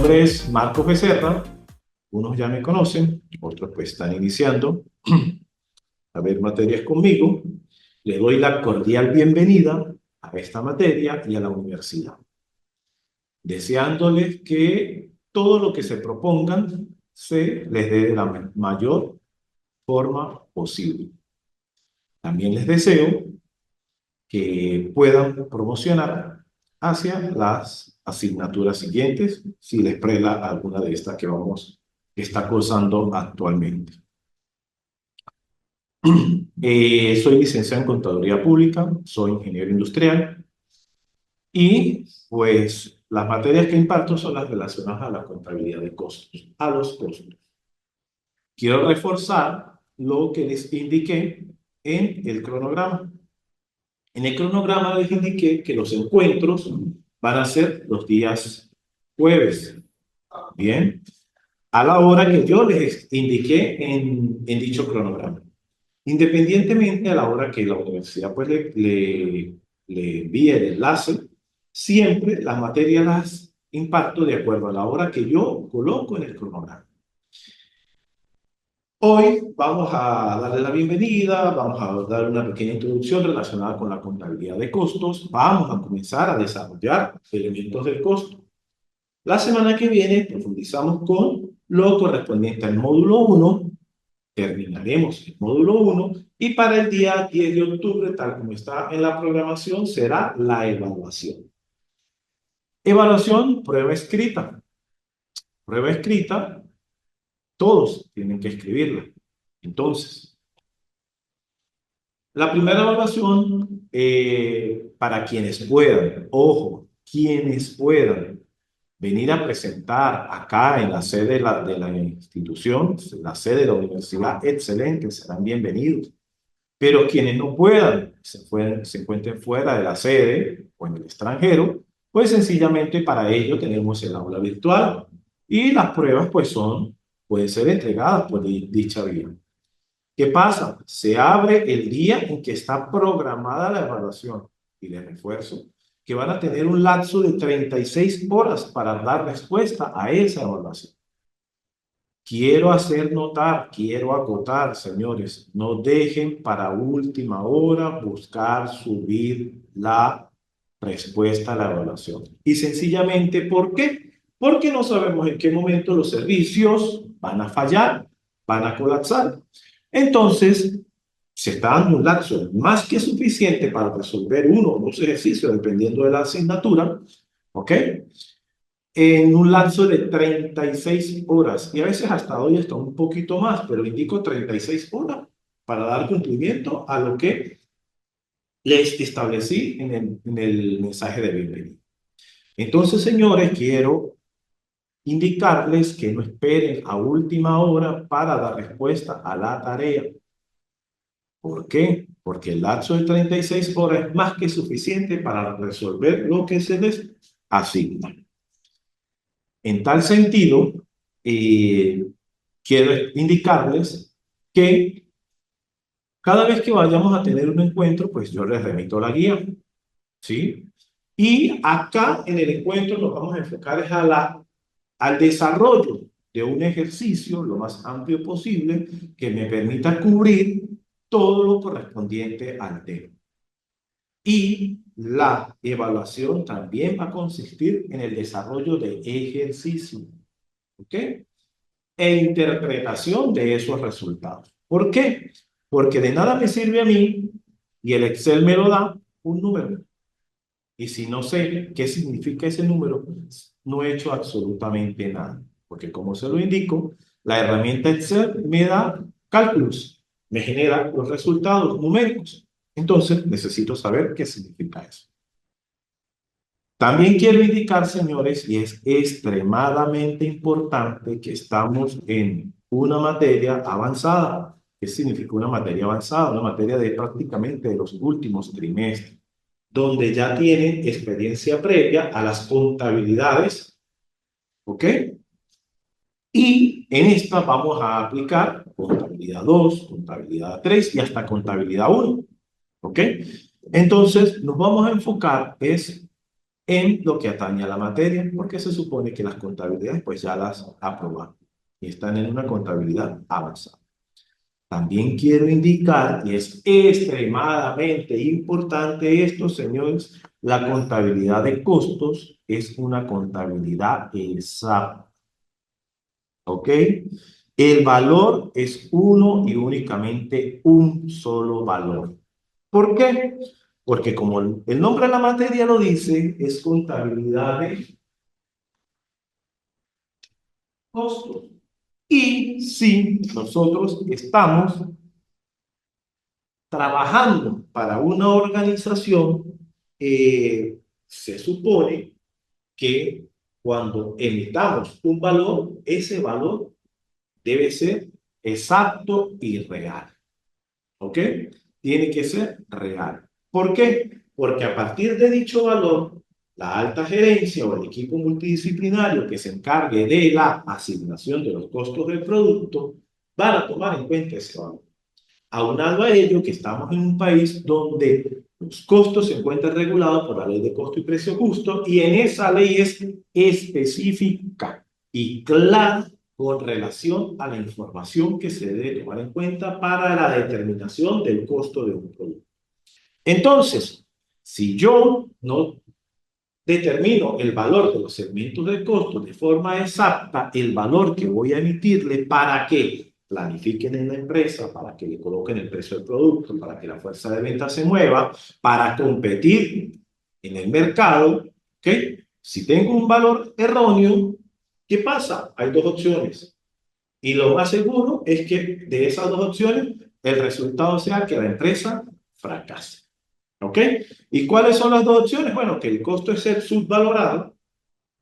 nombre es Marcos Becerra, unos ya me conocen, otros pues están iniciando a ver materias conmigo. Le doy la cordial bienvenida a esta materia y a la universidad, deseándoles que todo lo que se propongan se les dé de la mayor forma posible. También les deseo que puedan promocionar hacia las asignaturas siguientes, si les prela alguna de estas que está cursando actualmente. Soy licenciado en Contaduría Pública, soy ingeniero industrial y pues las materias que imparto son las relacionadas a la contabilidad de costos, a los costos. Quiero reforzar lo que les indiqué en el cronograma. En el cronograma les indiqué que los encuentros van a ser los días jueves. Bien, a la hora que yo les indiqué en dicho cronograma. Independientemente a la hora que la universidad pues le envíe el enlace, siempre las materias las imparto de acuerdo a la hora que yo coloco en el cronograma. Hoy vamos a darle la bienvenida, vamos a dar una pequeña introducción relacionada con la contabilidad de costos, vamos a comenzar a desarrollar elementos del costo. La semana que viene profundizamos con lo correspondiente al módulo 1, terminaremos el módulo 1 y para el día 10 de octubre, tal como está en la programación, será la evaluación. Evaluación, prueba escrita. Prueba escrita, todos tienen que escribirla. Entonces, la primera evaluación, para quienes puedan, ojo, quienes puedan venir a presentar acá en la sede de la institución, la sede de la universidad, excelente, serán bienvenidos. Pero quienes no puedan, se encuentren fuera de la sede o en el extranjero, pues sencillamente para ello tenemos el aula virtual y las pruebas pues pueden ser entregadas por dicha vía. ¿Qué pasa? Se abre el día en que está programada la evaluación y les refuerzo que van a tener un lapso de 36 horas para dar respuesta a esa evaluación. Quiero hacer notar, quiero acotar, señores, no dejen para última hora buscar subir la respuesta a la evaluación. Y sencillamente, ¿por qué? Porque no sabemos en qué momento los servicios van a fallar, van a colapsar. Entonces, se está dando un lapso más que suficiente para resolver uno o dos ejercicios, dependiendo de la asignatura, ¿ok? En un lapso de 36 horas, y a veces hasta hoy está un poquito más, pero indico 36 horas para dar cumplimiento a lo que les establecí en el mensaje de bienvenida. Entonces, señores, quiero indicarles que no esperen a última hora para dar respuesta a la tarea. ¿Por qué? Porque el lapso de 36 horas es más que suficiente para resolver lo que se les asigna. En tal sentido, quiero indicarles que cada vez que vayamos a tener un encuentro, pues yo les remito la guía, ¿sí? Y acá en el encuentro nos vamos a enfocar es al desarrollo de un ejercicio lo más amplio posible que me permita cubrir todo lo correspondiente al tema. Y la evaluación también va a consistir en el desarrollo de ejercicio, ¿ok? E interpretación de esos resultados. ¿Por qué? Porque de nada me sirve a mí y el Excel me lo da un número. Y si no sé qué significa ese número, no he hecho absolutamente nada. Porque como se lo indico, la herramienta Excel me da cálculos, me genera los resultados numéricos. Entonces necesito saber qué significa eso. También quiero indicar, señores, y es extremadamente importante que estamos en una materia avanzada. ¿Qué significa una materia avanzada? Una materia de prácticamente de los últimos trimestres, donde ya tienen experiencia previa a las contabilidades, ¿ok? Y en esta vamos a aplicar contabilidad 2, contabilidad 3 y hasta contabilidad 1, ¿ok? Entonces, nos vamos a enfocar en lo que atañe a la materia, porque se supone que las contabilidades pues ya las aprobaron y están en una contabilidad avanzada. También quiero indicar, y es extremadamente importante esto, señores, la contabilidad de costos es una contabilidad exacta, ¿ok? El valor es uno y únicamente un solo valor. ¿Por qué? Porque como el nombre de la materia lo dice, es contabilidad de costos. Y si nosotros estamos trabajando para una organización, se supone que cuando emitamos un valor, ese valor debe ser exacto y real. ¿Ok? Tiene que ser real. ¿Por qué? Porque a partir de dicho valor, la alta gerencia o el equipo multidisciplinario que se encargue de la asignación de los costos del producto van a tomar en cuenta ese valor. Aunado a ello, que estamos en un país donde los costos se encuentran regulados por la ley de costo y precio justo, y en esa ley es específica y clara con relación a la información que se debe tomar en cuenta para la determinación del costo de un producto. Entonces, si yo no determino el valor de los segmentos de costo de forma exacta, el valor que voy a emitirle para que planifiquen en la empresa, para que le coloquen el precio del producto, para que la fuerza de venta se mueva, para competir en el mercado, ¿ok? Si tengo un valor erróneo, ¿qué pasa? Hay dos opciones. Y lo más seguro es que de esas dos opciones, el resultado sea que la empresa fracase. ¿Ok? ¿Y cuáles son las dos opciones? Bueno, que el costo es ser subvalorado,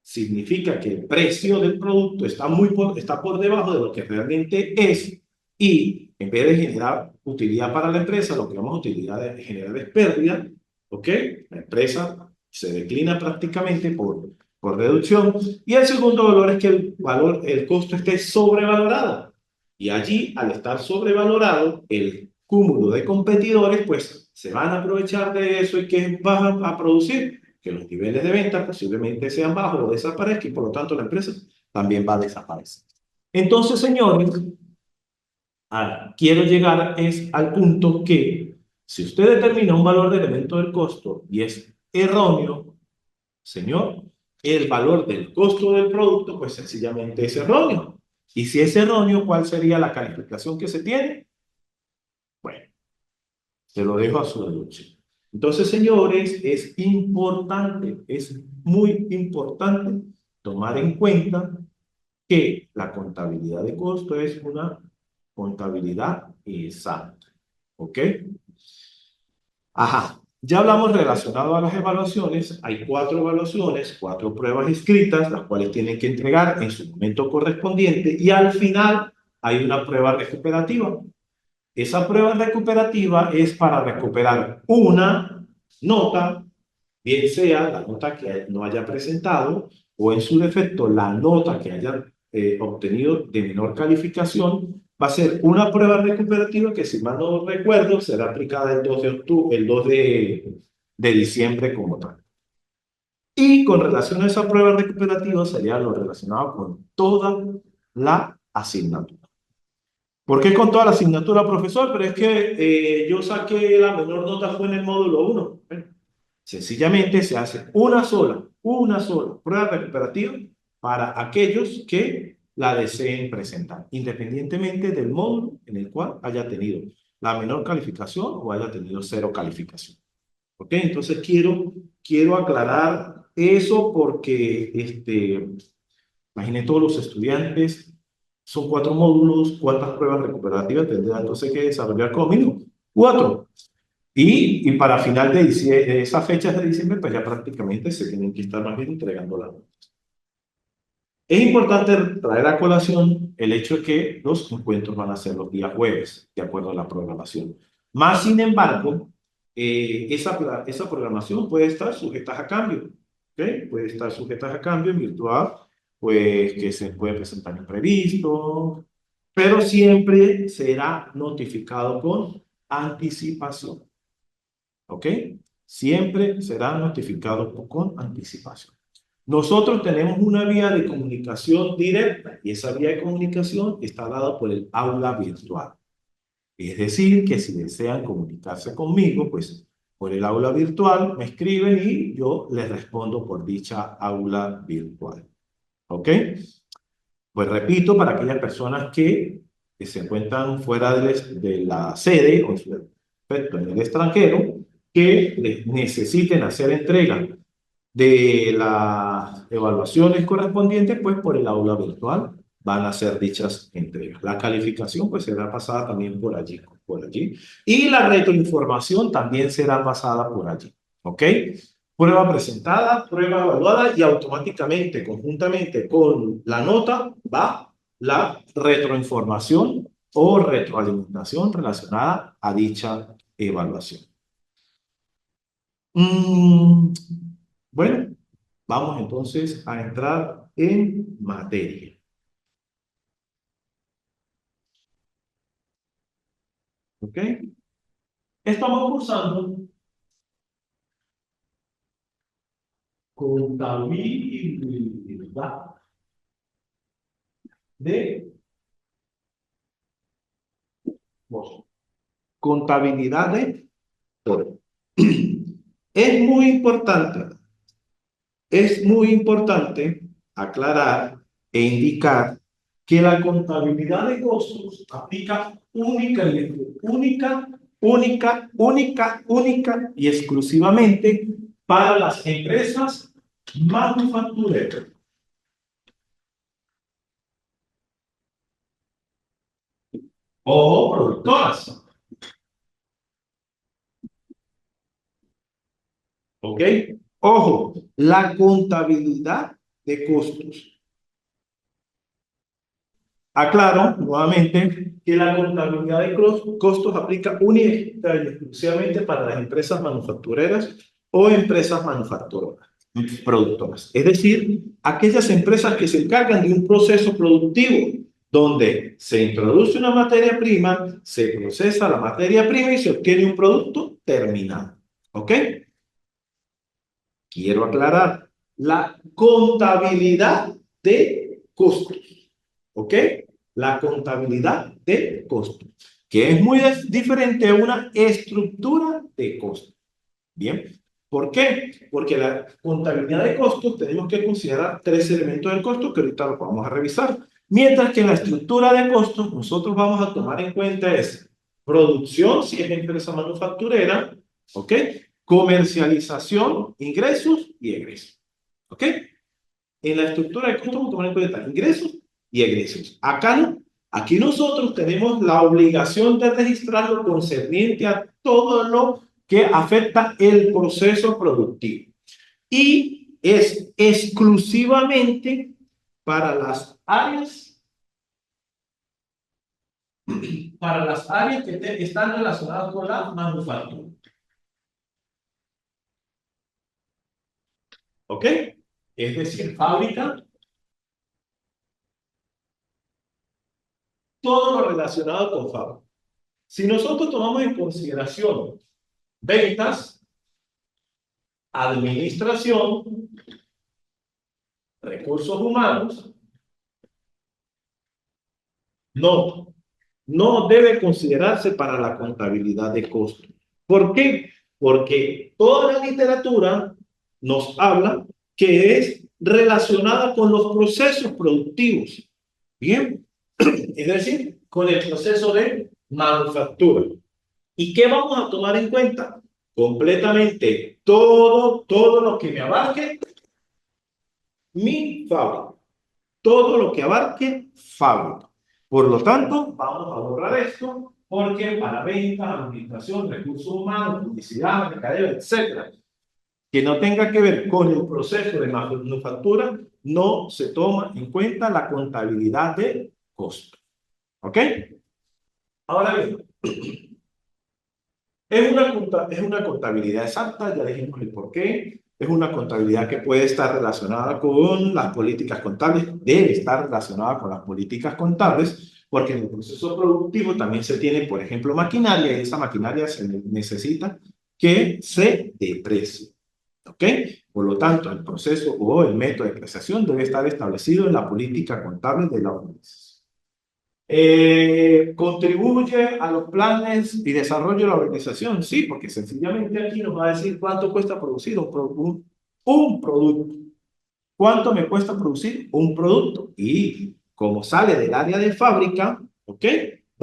significa que el precio del producto está por debajo de lo que realmente es, y en vez de generar utilidad para la empresa, lo que vamos a generar es pérdida, ¿ok? La empresa se declina prácticamente por reducción. Y el segundo valor es que el costo esté sobrevalorado. Y allí, al estar sobrevalorado, el cúmulo de competidores, pues se van a aprovechar de eso y que van a producir que los niveles de venta posiblemente sean bajos o desaparezcan y por lo tanto la empresa también va a desaparecer. Entonces, señores, quiero llegar al punto que si usted determina un valor de elemento del costo y es erróneo, señor, el valor del costo del producto pues sencillamente es erróneo. Y si es erróneo, ¿cuál sería la calificación que se tiene? Bueno, se lo dejo a su deducción. Entonces, señores, es muy importante tomar en cuenta que la contabilidad de costo es una contabilidad exacta. ¿Ok? Ajá. Ya hablamos relacionado a las evaluaciones. Hay 4 evaluaciones, 4 pruebas escritas, las cuales tienen que entregar en su momento correspondiente. Y al final hay una prueba recuperativa. Esa prueba recuperativa es para recuperar una nota, bien sea la nota que no haya presentado o en su defecto la nota que haya obtenido de menor calificación. Va a ser una prueba recuperativa que, si mal no recuerdo, será aplicada el 2 de octubre, el 2 de diciembre como tal. Y con relación a esa prueba recuperativa sería lo relacionado con toda la asignatura. ¿Por qué con toda la asignatura, profesor? Pero es que yo saqué la menor nota fue en el módulo 1. Bueno, sencillamente se hace una sola prueba recuperativa para aquellos que la deseen presentar, independientemente del módulo en el cual haya tenido la menor calificación o haya tenido 0 calificación. ¿Ok? Entonces quiero aclarar eso porque imaginen todos los estudiantes, son 4 módulos, ¿cuántas pruebas recuperativas tendrá entonces que desarrollar como mínimo? 4. Y para final de esas fechas de diciembre, pues ya prácticamente se tienen que estar más bien entregando la nota. Es importante traer a colación el hecho de que los encuentros van a ser los días jueves, de acuerdo a la programación. Más sin embargo, esa programación puede estar sujeta a cambio, ¿ok? Puede estar sujeta a cambio en virtud pues, que se puede presentar imprevisto, pero siempre será notificado con anticipación, ¿ok? siempre serán notificados con anticipación. Nosotros tenemos una vía de comunicación directa y esa vía de comunicación está dada por el aula virtual. Es decir, que si desean comunicarse conmigo, pues por el aula virtual me escriben y yo les respondo por dicha aula virtual. ¿Ok? Pues repito, para aquellas personas que se encuentran fuera de la sede o en su defecto en el extranjero, que necesiten hacer entrega de las evaluaciones correspondientes, pues por el aula virtual van a ser dichas entregas. La calificación pues será pasada también por allí, por allí. Y la retroinformación también será pasada por allí. ¿Ok? Prueba presentada, prueba evaluada y automáticamente, conjuntamente con la nota, va la retroinformación o retroalimentación relacionada a dicha evaluación. Bueno, vamos entonces a entrar en materia. ¿Ok? Estamos cursando contabilidad de costos. Contabilidad de costos. Es muy importante aclarar e indicar que la contabilidad de costos aplica única y exclusivamente para las empresas manufactureras o productoras. ¿Ok? Ojo, la contabilidad de costos. Aclaro nuevamente que la contabilidad de costos aplica única y exclusivamente para las empresas manufactureras o empresas manufactureras, productoras. Es decir, aquellas empresas que se encargan de un proceso productivo donde se introduce una materia prima, se procesa la materia prima y se obtiene un producto terminado. ¿Ok? Quiero aclarar la contabilidad de costos. ¿Ok? La contabilidad de costos, que es muy diferente a una estructura de costos. Bien. ¿Por qué? Porque la contabilidad de costos tenemos que considerar tres elementos del costo que ahorita los vamos a revisar. Mientras que en la estructura de costos nosotros vamos a tomar en cuenta es producción, si es empresa manufacturera, ¿ok? Comercialización, ingresos y egresos, ¿ok? En la estructura de costos vamos a tomar en cuenta ingresos y egresos. Acá no. Aquí nosotros tenemos la obligación de registrar lo concerniente a todo lo que afecta el proceso productivo. Y es exclusivamente para las áreas, que están relacionadas con la manufactura. ¿Ok? Es decir, fábrica, todo lo relacionado con fábrica. Si nosotros tomamos en consideración ventas, administración, recursos humanos, no debe considerarse para la contabilidad de costos. ¿Por qué? Porque toda la literatura nos habla que es relacionada con los procesos productivos. Bien, es decir, con el proceso de manufactura. ¿Y qué vamos a tomar en cuenta? Completamente todo lo que me abarque mi fábrica. Todo lo que abarque fábrica. Por lo tanto, vamos a borrar esto porque para ventas, administración, recursos humanos, publicidad, mercadeo, etcétera, que no tenga que ver con el proceso de manufactura, no se toma en cuenta la contabilidad de costo. ¿Ok? Ahora bien, es una contabilidad exacta, ya dijimos el por qué. Es una contabilidad que puede estar relacionada con las políticas contables, debe estar relacionada con las políticas contables, porque en el proceso productivo también se tiene, por ejemplo, maquinaria, y esa maquinaria se necesita que se deprecie. ¿Ok? Por lo tanto, el proceso o el método de depreciación debe estar establecido en la política contable de la organización. ¿Contribuye a los planes y desarrollo de la organización? Sí, porque sencillamente aquí nos va a decir cuánto cuesta producir un producto. ¿Cuánto me cuesta producir un producto? Y como sale del área de fábrica, ¿ok?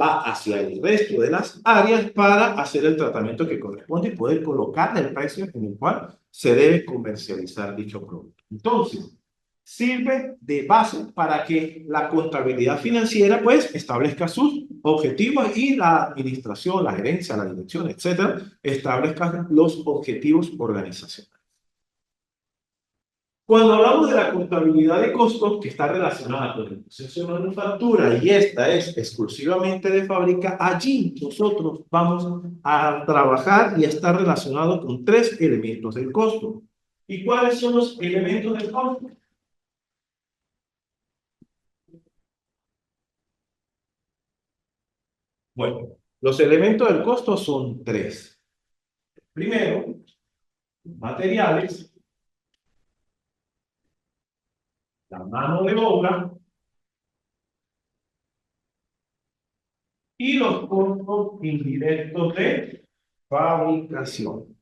Va hacia el resto de las áreas para hacer el tratamiento que corresponde y poder colocarle el precio en el cual se debe comercializar dicho producto. Entonces, sirve de base para que la contabilidad financiera pues establezca sus objetivos y la administración, la gerencia, la dirección, etcétera, establezcan los objetivos organizacionales. Cuando hablamos de la contabilidad de costos que está relacionada con el proceso de manufactura y esta es exclusivamente de fábrica, allí nosotros vamos a trabajar y estar relacionado con tres elementos del costo. ¿Y cuáles son los elementos del costo? Bueno, los elementos del costo son tres. Primero, materiales, la mano de obra y los costos indirectos de fabricación.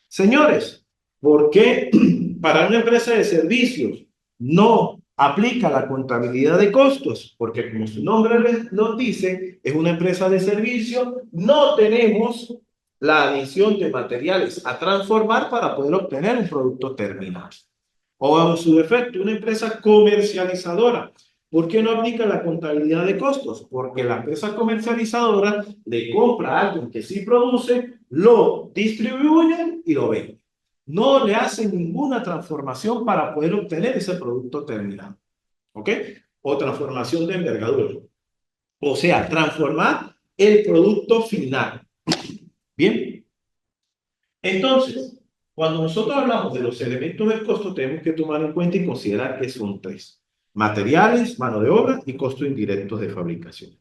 Señores, ¿por qué para una empresa de servicios no aplica la contabilidad de costos? Porque como su nombre lo dice, es una empresa de servicios, no tenemos la adición de materiales a transformar para poder obtener un producto terminado. O en su defecto, una empresa comercializadora. ¿Por qué no aplica la contabilidad de costos? Porque la empresa comercializadora le compra a alguien que sí produce, lo distribuye y lo vende. No le hace ninguna transformación para poder obtener ese producto terminado. ¿Ok? O transformación de envergadura. O sea, transformar el producto final. Bien. Entonces, cuando nosotros hablamos de los elementos del costo, tenemos que tomar en cuenta y considerar que son tres: materiales, mano de obra y costos indirectos de fabricación.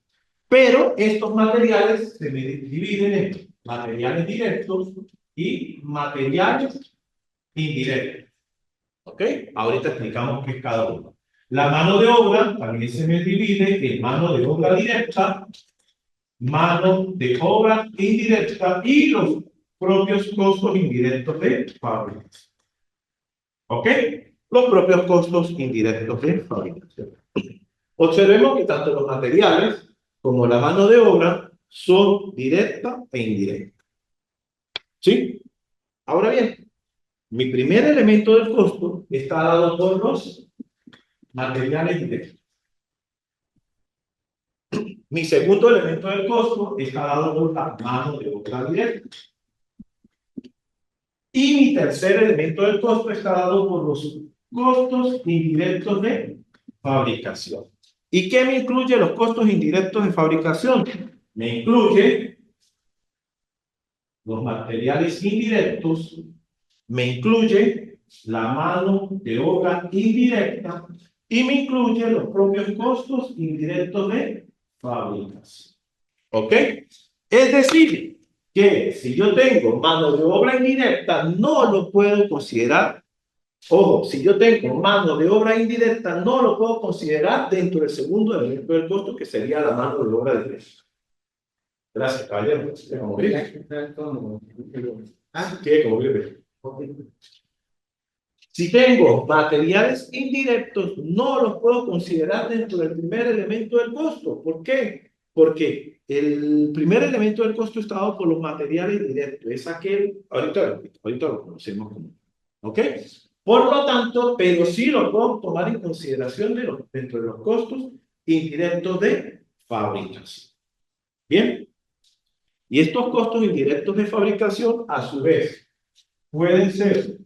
Pero estos materiales se dividen en materiales directos y materiales indirectos. ¿Ok? Ahorita explicamos qué es cada uno. La mano de obra también se divide en mano de obra directa, mano de obra indirecta y los propios costos indirectos de fabricación. ¿Ok? Los propios costos indirectos de fabricación. Observemos que tanto los materiales como la mano de obra son directa e indirecta. ¿Sí? Ahora bien, mi primer elemento del costo está dado por los materiales directos. Mi segundo elemento del costo está dado por la mano de obra directa. Y mi tercer elemento del costo está dado por los costos indirectos de fabricación. ¿Y qué me incluye los costos indirectos de fabricación? Me incluye los materiales indirectos, me incluye la mano de obra indirecta y me incluye los propios costos indirectos de fabricación. ¿Ok? Es decir, que si yo tengo mano de obra indirecta, no lo puedo considerar. Ojo, si yo tengo mano de obra indirecta, no lo puedo considerar dentro del segundo elemento del costo, que sería la mano de obra directa. Gracias, caballero. ¿Cómo vive? Ah, ¿qué? ¿Cómo vive? Si tengo materiales indirectos, no los puedo considerar dentro del primer elemento del costo. ¿Por qué? Porque el primer elemento del costo está dado por los materiales directos. Es aquel, ahorita lo conocemos como. ¿Ok? Por lo tanto, pero sí lo puedo tomar en consideración dentro de los costos indirectos de fabricación. Bien. Y estos costos indirectos de fabricación, a su vez, pueden ser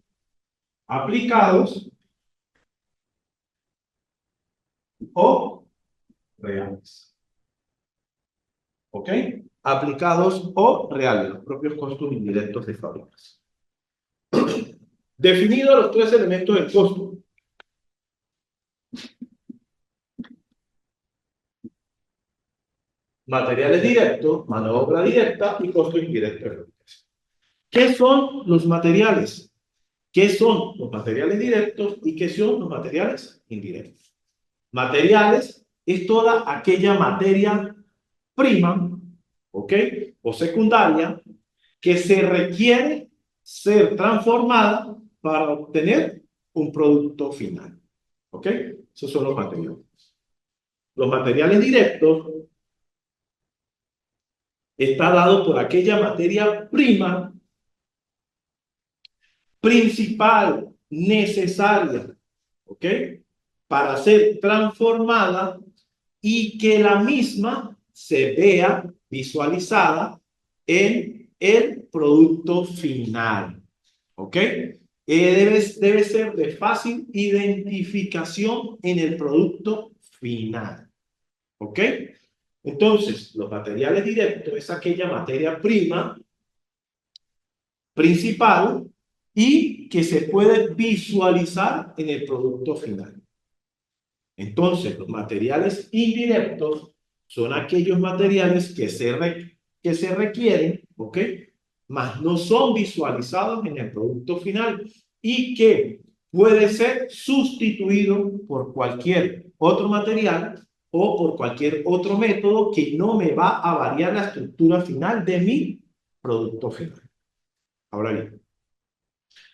aplicados o reales. ¿Ok? Aplicados o reales, los propios costos indirectos de fabricación. Definidos los tres elementos del costo, materiales directos, mano de obra directa y costo indirecto de fabricación. ¿Qué son los materiales? ¿Qué son los materiales directos y qué son los materiales indirectos? Materiales es toda aquella materia prima, ¿ok? O secundaria que se requiere ser transformada para obtener un producto final, ¿ok? Esos son los materiales. Los materiales directos está dado por aquella materia prima principal, necesaria, ¿ok? Para ser transformada y que la misma se vea visualizada en el producto final, ¿ok? Debe ser de fácil identificación en el producto final, ¿ok? Entonces, los materiales directos es aquella materia prima principal y que se puede visualizar en el producto final. Entonces, los materiales indirectos son aquellos materiales que se requieren, ¿ok? Mas no son visualizados en el producto final y que puede ser sustituido por cualquier otro material o por cualquier otro método que no me va a variar la estructura final de mi producto final. Ahora bien,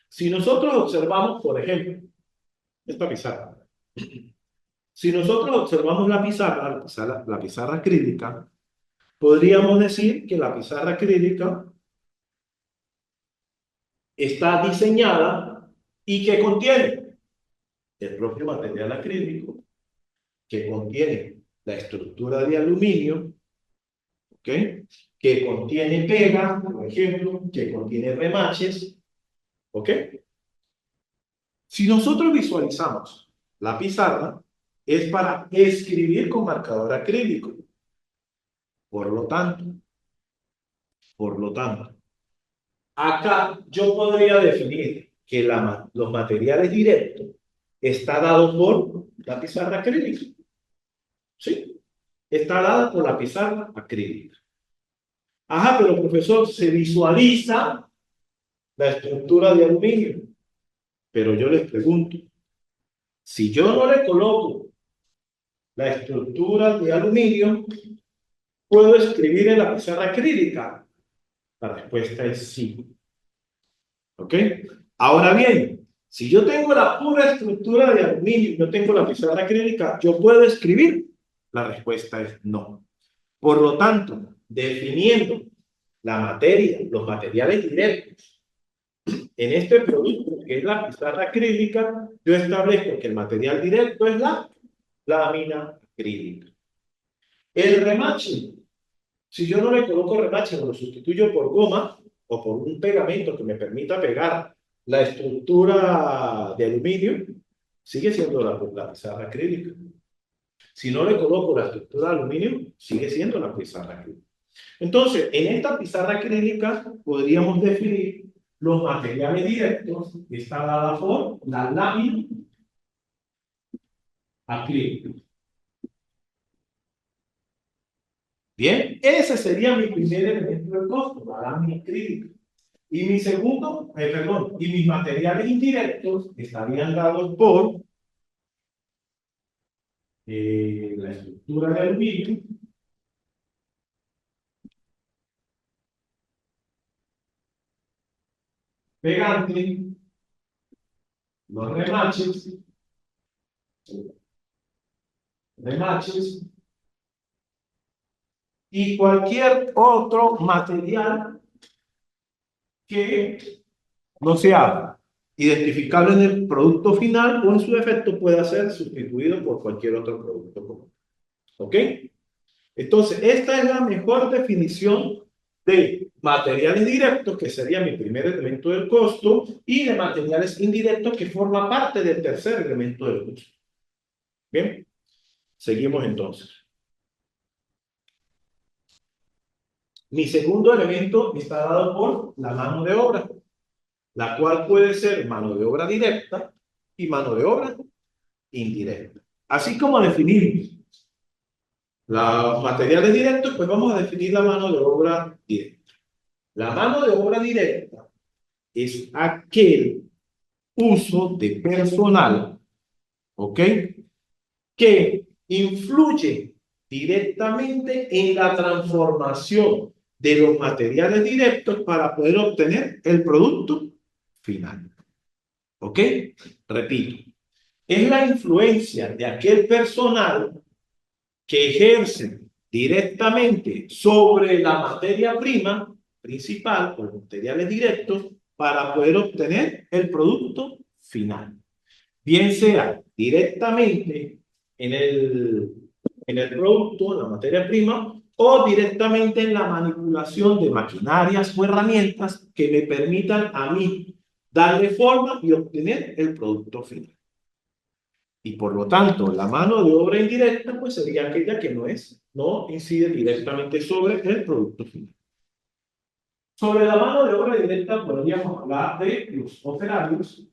si nosotros observamos, por ejemplo, esta pizarra, si nosotros observamos la pizarra acrílica, podríamos decir que la pizarra acrílica está diseñada y que contiene el propio material acrílico, que contiene la estructura de aluminio, ¿ok? Que contiene pega, por ejemplo, que contiene remaches, ¿ok? Si nosotros visualizamos la pizarra, es para escribir con marcador acrílico. Por lo tanto, por lo tanto, acá yo podría definir que los materiales directos está dado por la pizarra acrílica. ¿Sí? Está dada por la pizarra acrílica. Ajá, pero profesor, se visualiza la estructura de aluminio. Pero yo les pregunto, si yo no le coloco la estructura de aluminio, ¿puedo escribir en la pizarra acrílica? La respuesta es sí. ¿Ok? Ahora bien, si yo tengo la pura estructura de aluminio y no tengo la pizarra acrílica, ¿yo puedo escribir? La respuesta es no. Por lo tanto, definiendo la materia, los materiales directos en este producto, que es la pizarra acrílica, yo establezco que el material directo es la lámina acrílica. El remache, si yo no le coloco remache, lo sustituyo por goma o por un pegamento que me permita pegar la estructura de aluminio, sigue siendo la pizarra acrílica. Si no le coloco la estructura de aluminio, sigue siendo la pizarra acrílica. Entonces, en esta pizarra acrílica podríamos definir los materiales directos que está dada por la lámina acrílica. Bien, ese sería mi primer elemento del costo, la lámina acrílica. Y mi segundo, perdón, y mis materiales indirectos estarían dados por la estructura de aluminio, pegante, los remaches y cualquier otro material que no sea identificable en el producto final o en su defecto pueda ser sustituido por cualquier otro producto. ¿Ok? Entonces, esta es la mejor definición de materiales directos, que sería mi primer elemento del costo, y de materiales indirectos, que forma parte del tercer elemento del costo. Bien, seguimos entonces. Mi segundo elemento está dado por la mano de obra, la cual puede ser mano de obra directa y mano de obra indirecta. Así como definimos los materiales directos, pues vamos a definir la mano de obra directa. La mano de obra directa es aquel uso de personal, ¿ok? Que influye directamente en la transformación de los materiales directos para poder obtener el producto final. ¿Ok? Repito, es la influencia de aquel personal que ejerce directamente sobre la materia prima principal o materiales directos para poder obtener el producto final. Bien sea directamente en el producto, en la materia prima, o directamente en la manipulación de maquinarias o herramientas que me permitan a mí darle forma y obtener el producto final. Y por lo tanto, la mano de obra indirecta pues sería aquella que no incide directamente sobre el producto final. Sobre la mano de obra directa podríamos hablar de los operarios,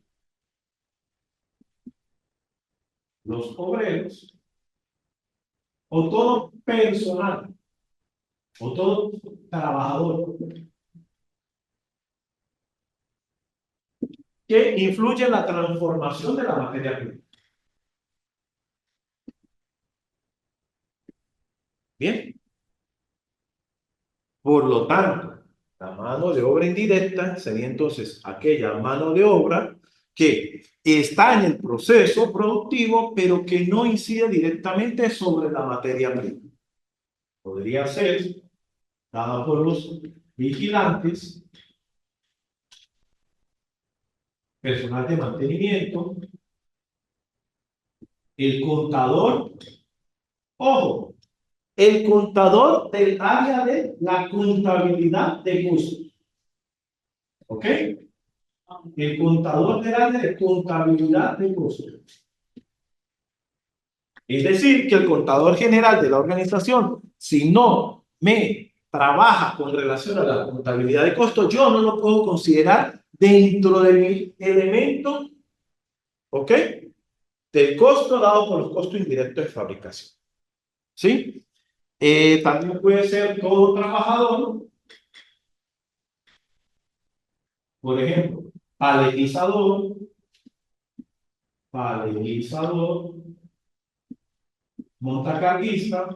los obreros, o todo personal, o todo trabajador que influye en la transformación de la materia prima. Bien, por lo tanto, la mano de obra indirecta sería entonces aquella mano de obra que está en el proceso productivo, pero que no incide directamente sobre la materia prima. Podría ser dada por los vigilantes, personal de mantenimiento, el contador, ojo, el contador del área de la contabilidad de costos. ¿Ok? El contador del área de contabilidad de costos. Es decir, que el contador general de la organización, si no me trabaja con relación a la contabilidad de costos, yo no lo puedo considerar dentro de mi elemento, ¿ok? Del costo dado por los costos indirectos de fabricación. ¿Sí? También puede ser todo trabajador, por ejemplo, paletizador, montacarguista,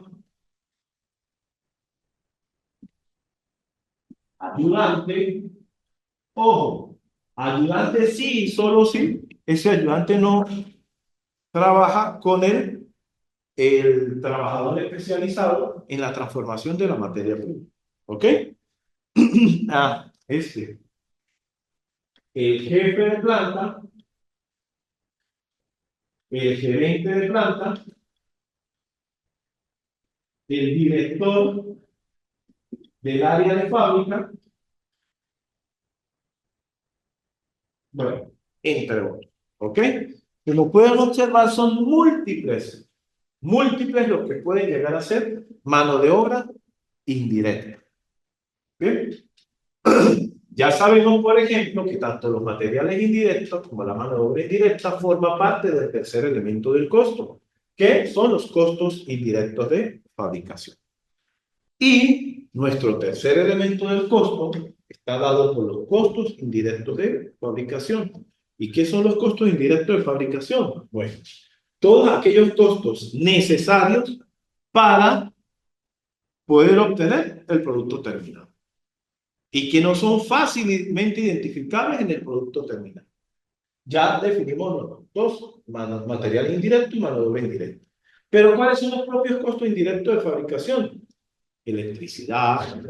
ayudante. Ojo, ayudante sí, solo sí. Ese ayudante no trabaja con el trabajador especializado en la transformación de la materia prima. ¿Ok? El jefe de planta, el gerente de planta, el director del área de fábrica, bueno, entre otros. ¿Ok? Como pueden observar, son múltiples los que pueden llegar a ser mano de obra indirecta. ¿Bien? Ya sabemos, por ejemplo, que tanto los materiales indirectos como la mano de obra indirecta forman parte del tercer elemento del costo, que son los costos indirectos de fabricación. Y nuestro tercer elemento del costo está dado por los costos indirectos de fabricación. ¿Y qué son los costos indirectos de fabricación? Bueno, todos aquellos costos necesarios para poder obtener el producto terminado y que no son fácilmente identificables en el producto terminado. Ya definimos los dos, material indirecto y mano de obra indirecta. Pero ¿cuáles son los propios costos indirectos de fabricación? Electricidad,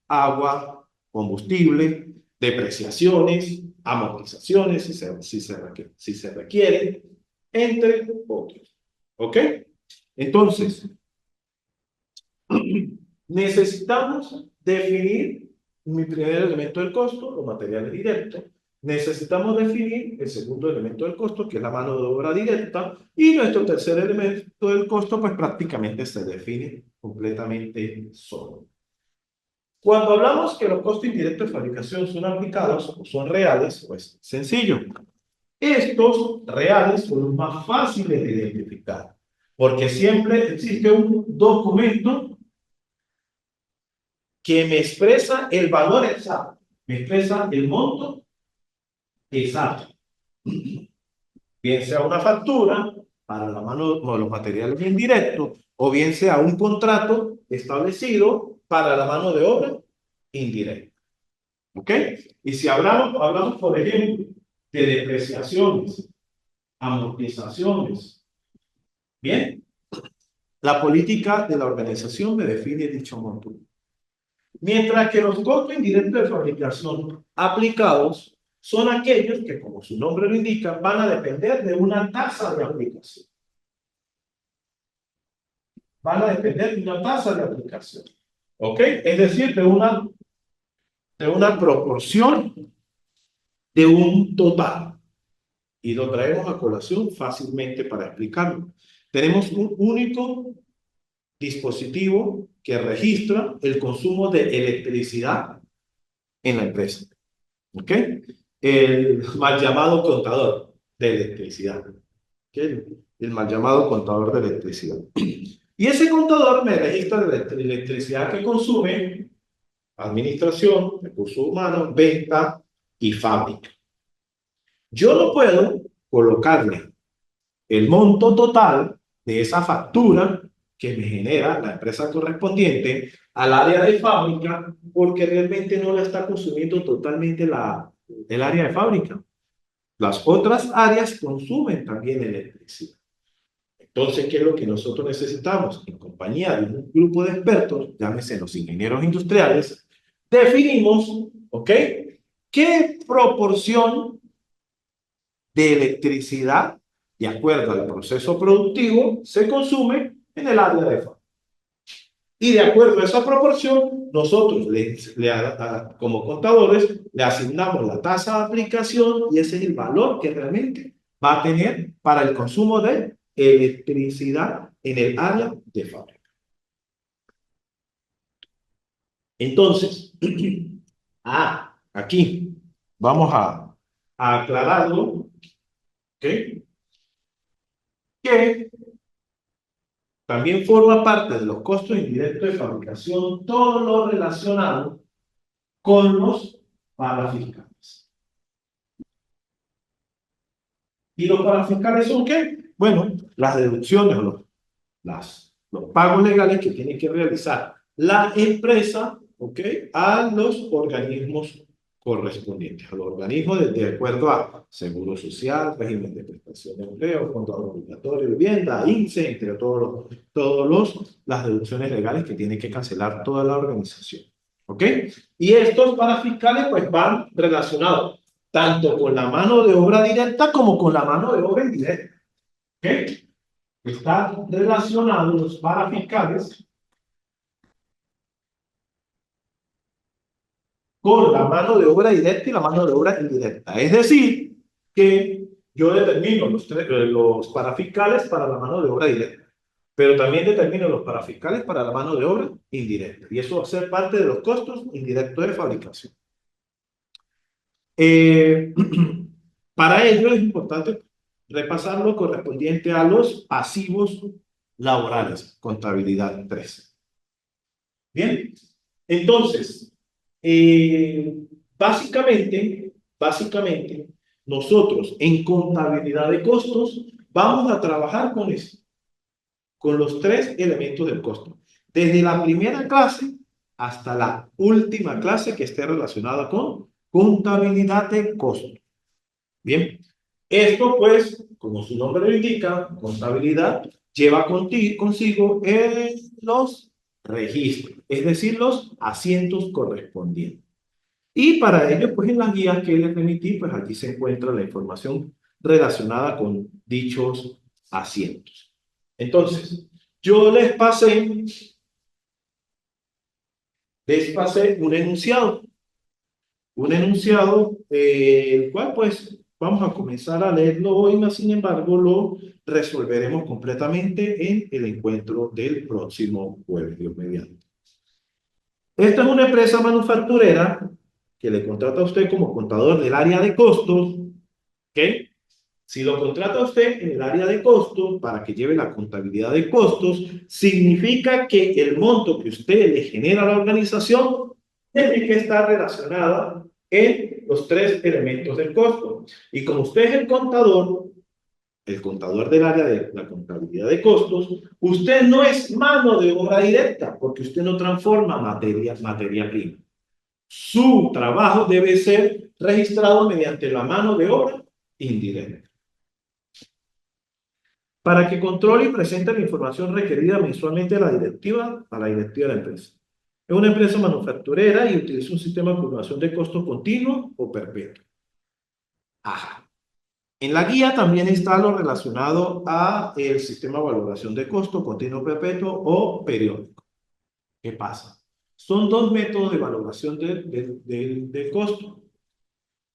agua, combustible, depreciaciones, amortizaciones, si se requieren, entre otros. ¿Ok? Entonces, necesitamos definir mi primer elemento del costo, los materiales directos. Necesitamos definir el segundo elemento del costo, que es la mano de obra directa. Y nuestro tercer elemento del costo, pues prácticamente se define completamente solo. Cuando hablamos que los costos indirectos de fabricación son aplicados o son reales, pues sencillo. Estos reales son los más fáciles de identificar, porque siempre existe un documento que me expresa el valor exacto, me expresa el monto Exacto. Bien sea una factura para la mano de los materiales indirectos, o bien sea un contrato establecido para la mano de obra indirecta. ¿Ok? Y si hablamos, por ejemplo, de depreciaciones, amortizaciones, bien, la política de la organización me define dicho monto. Mientras que los costos indirectos de fabricación aplicados son aquellos que, como su nombre lo indica, van a depender de una tasa de aplicación. Van a depender de una tasa de aplicación. ¿Ok? Es decir, de una proporción de un total. Y lo traemos a colación fácilmente para explicarlo. Tenemos un único dispositivo que registra el consumo de electricidad en la empresa. ¿Ok? El mal llamado contador de electricidad. ¿Ok? El mal llamado contador de electricidad. Y ese contador me registra la electricidad que consume administración, recursos humanos, venta y fábrica. Yo no puedo colocarle el monto total de esa factura que me genera la empresa correspondiente al área de fábrica porque realmente no la está consumiendo totalmente el área de fábrica. Las otras áreas consumen también electricidad. Entonces, ¿qué es lo que nosotros necesitamos? En compañía de un grupo de expertos, llámese los ingenieros industriales, definimos, ¿ok? ¿Qué proporción de electricidad, de acuerdo al proceso productivo, se consume en el área de fábrica? Y de acuerdo a esa proporción, nosotros, como contadores, le asignamos la tasa de aplicación y ese es el valor que realmente va a tener para el consumo de electricidad en el área de fábrica. Entonces, aquí vamos a aclararlo, ¿ok? Que también forma parte de los costos indirectos de fabricación todo lo relacionado con los parafiscales. ¿Y los parafiscales son qué? Bueno, las deducciones o los pagos legales que tiene que realizar la empresa, ¿ok? A los organismos correspondientes, a los organismos de acuerdo a Seguro Social, régimen de prestación de empleo, Fondo Obligatorio de Vivienda, INSE, entre las deducciones legales que tiene que cancelar toda la organización. ¿Ok? Y estos parafiscales pues van relacionados tanto con la mano de obra directa como con la mano de obra indirecta. ¿Ok? Están relacionados los parafiscales con la mano de obra directa y la mano de obra indirecta. Es decir, que yo determino los parafiscales para la mano de obra directa, pero también determino los parafiscales para la mano de obra indirecta. Y eso va a ser parte de los costos indirectos de fabricación. Para ello es importante repasar lo correspondiente a los pasivos laborales, contabilidad 3. Bien, entonces, básicamente, nosotros en contabilidad de costos vamos a trabajar con eso, con los 3 elementos del costo. Desde la primera clase hasta la última clase que esté relacionada con contabilidad de costos. Bien, esto pues, como su nombre lo indica, contabilidad lleva consigo los registros, es decir, los asientos correspondientes. Y para ello, pues en las guías que les remití, pues aquí se encuentra la información relacionada con dichos asientos. Entonces, yo les pasé un enunciado, el cual pues vamos a comenzar a leerlo hoy, mas sin embargo lo resolveremos completamente en el encuentro del próximo jueves, Dios mediante. Esta es una empresa manufacturera que le contrata a usted como contador del área de costos, ¿ok? Si lo contrata a usted en el área de costos para que lleve la contabilidad de costos, significa que el monto que usted le genera a la organización tiene que estar relacionada en los tres elementos del costo. Y como usted es el contador del área de la contabilidad de costos, usted no es mano de obra directa, porque usted no transforma materia prima. Su trabajo debe ser registrado mediante la mano de obra indirecta. Para que controle y presente la información requerida mensualmente a la directiva de la empresa. Es una empresa manufacturera y utiliza un sistema de acumulación de costos continuo o perpetuo. Ajá. En la guía también está lo relacionado a el sistema de valoración de costo continuo perpetuo o periódico. ¿Qué pasa? Son dos métodos de valoración del costo.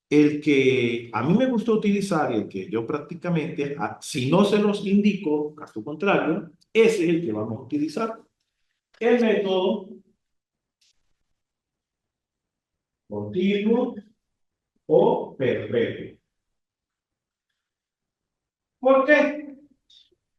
El que a mí me gusta utilizar y el que yo prácticamente, si no se los indico, caso contrario, ese es el que vamos a utilizar. El método continuo o perpetuo. ¿Por qué?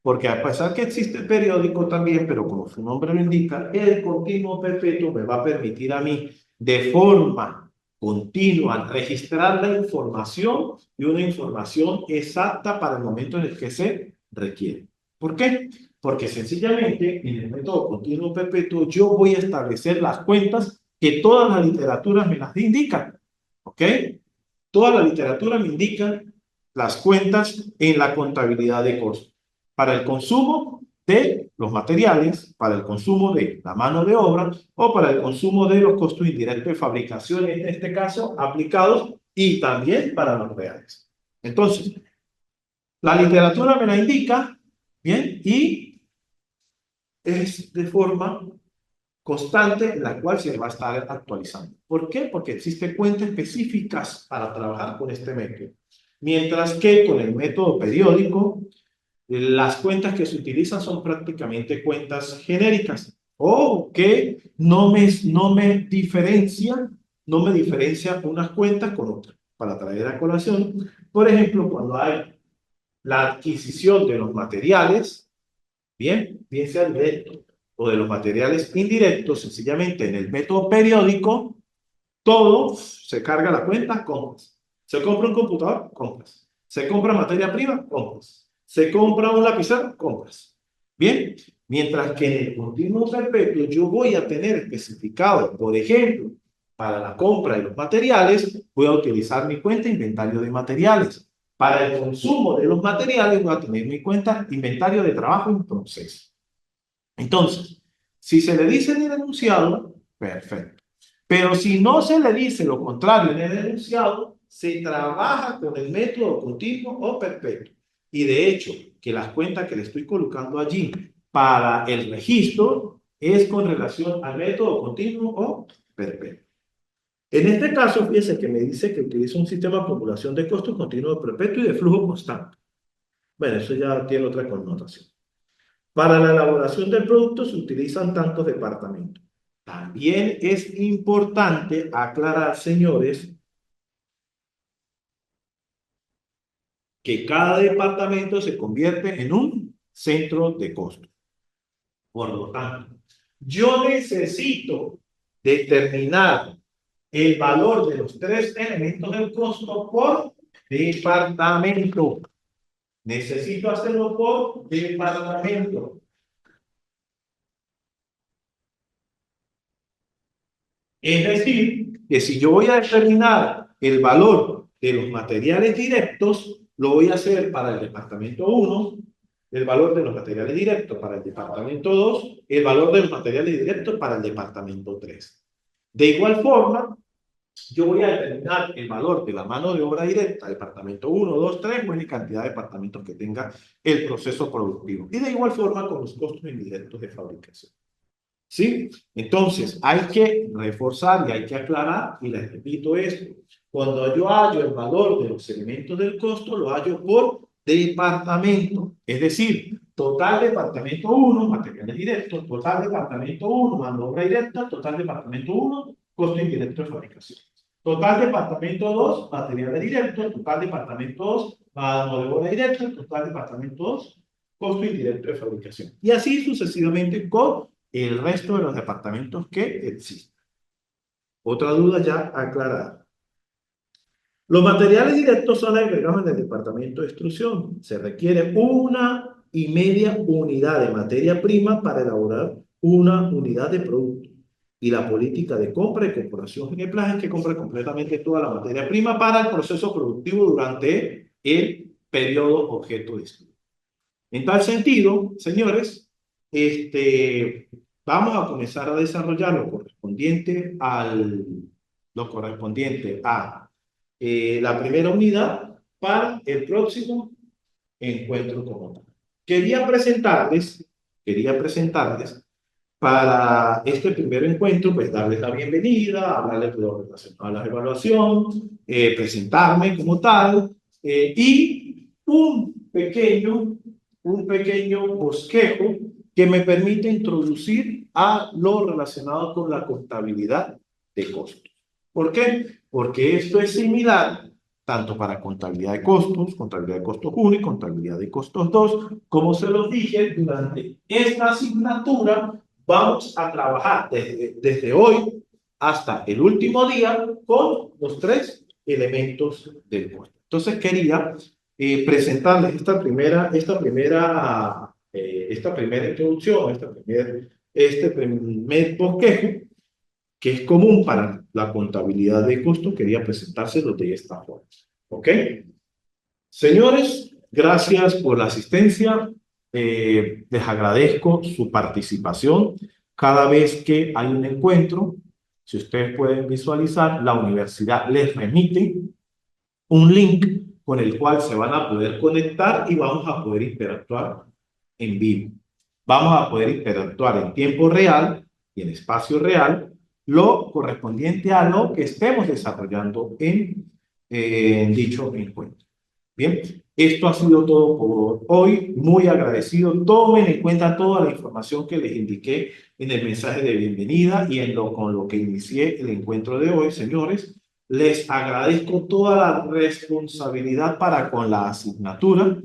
Porque a pesar que existe el periódico también, pero como su nombre lo indica, el continuo perpetuo me va a permitir a mí de forma continua registrar la información y una información exacta para el momento en el que se requiere. ¿Por qué? Porque sencillamente en el método continuo perpetuo yo voy a establecer las cuentas que todas las literaturas me las indican. ¿Ok? Toda la literatura me indica las cuentas en la contabilidad de costos para el consumo de los materiales, para el consumo de la mano de obra o para el consumo de los costos indirectos de fabricación, en este caso aplicados, y también para los reales. Entonces, la literatura me la indica, ¿bien? Y es de forma constante la cual se va a estar actualizando. ¿Por qué? Porque existen cuentas específicas para trabajar con este método. Mientras que con el método periódico, las cuentas que se utilizan son prácticamente cuentas genéricas o que no me diferencian unas cuentas con otras. Para traer a colación, por ejemplo, cuando hay la adquisición de los materiales, bien sea directo o de los materiales indirectos, sencillamente en el método periódico, todo se carga a la cuenta compras. Se compra un computador, compras. Se compra materia prima, compras. Se compra un lapicero, compras. Bien, mientras que en el continuo perpetuo yo voy a tener especificado, por ejemplo, para la compra de los materiales, voy a utilizar mi cuenta inventario de materiales. Para el consumo de los materiales, voy a tener mi cuenta inventario de trabajo en proceso. Entonces, si se le dice en el enunciado, perfecto. Pero si no se le dice lo contrario en el enunciado, se trabaja con el método continuo o perpetuo. Y de hecho, que las cuentas que le estoy colocando allí para el registro es con relación al método continuo o perpetuo. En este caso, fíjese que me dice que utiliza un sistema de acumulación de costos continuo perpetuo y de flujo constante. Bueno, eso ya tiene otra connotación. Para la elaboración del producto se utilizan tantos departamentos. También es importante aclarar, señores, que cada departamento se convierte en un centro de costo. Por lo tanto, yo necesito determinar el valor de los tres elementos del costo por departamento. Necesito hacerlo por departamento. Es decir, que si yo voy a determinar el valor de los materiales directos, lo voy a hacer para el departamento 1, el valor de los materiales directos para el departamento 2, el valor de los materiales directos para el departamento 3. De igual forma, yo voy a determinar el valor de la mano de obra directa, departamento 1, 2, 3, o en cantidad de departamentos que tenga el proceso productivo. Y de igual forma con los costos indirectos de fabricación. ¿Sí? Entonces, hay que reforzar y hay que aclarar, y les repito esto, cuando yo hallo el valor de los elementos del costo, lo hallo por departamento, es decir, total departamento 1, materiales directos, total departamento 1, mano de obra directa, total departamento 1, costo indirecto de fabricación. Total departamento 2, materiales directos, total departamento 2, mano de obra directa, total departamento 2, costo indirecto de fabricación. Y así sucesivamente con el resto de los departamentos que existen. Otra duda ya aclarada. Los materiales directos son agregados en el departamento de instrucción. Se requiere 1,5 unidad de materia prima para elaborar una unidad de producto. Y la política de compra y corporación Geneplas es que compra completamente toda la materia prima para el proceso productivo durante el periodo objeto de estudio. En tal sentido, señores, vamos a comenzar a desarrollar lo correspondiente a la primera unidad para el próximo encuentro como tal. Quería presentarles para este primer encuentro, pues darles la bienvenida, hablarles de lo relacionado a la evaluación, presentarme como tal, y un pequeño bosquejo que me permite introducir a lo relacionado con la contabilidad de costos. ¿Por qué? Porque esto es similar tanto para contabilidad de costos 1 y contabilidad de costos 2, como se los dije, durante esta asignatura vamos a trabajar desde hoy hasta el último día con los 3 elementos del costo. Entonces quería presentarles esta primera introducción, este primer bosquejo, que es común para la contabilidad de costos. Quería presentárselo de esta forma. ¿Ok? Señores, gracias por la asistencia. Les agradezco su participación. Cada vez que hay un encuentro, si ustedes pueden visualizar, la universidad les remite un link con el cual se van a poder conectar y vamos a poder interactuar en vivo. Vamos a poder interactuar en tiempo real y en espacio real, lo correspondiente a lo que estemos desarrollando en dicho encuentro. Bien, esto ha sido todo por hoy. Muy agradecido. Tomen en cuenta toda la información que les indiqué en el mensaje de bienvenida y con lo que inicié el encuentro de hoy, señores. Les agradezco toda la responsabilidad para con la asignatura.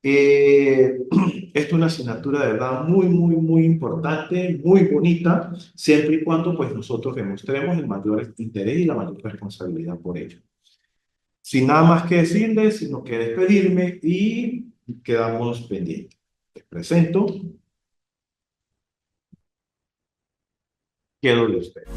Esta es una asignatura de verdad muy importante, muy bonita, siempre y cuando pues nosotros demostremos el mayor interés y la mayor responsabilidad por ello. Sin nada más que decirles, sino que despedirme y quedamos pendientes. Les presento. Quedo de ustedes.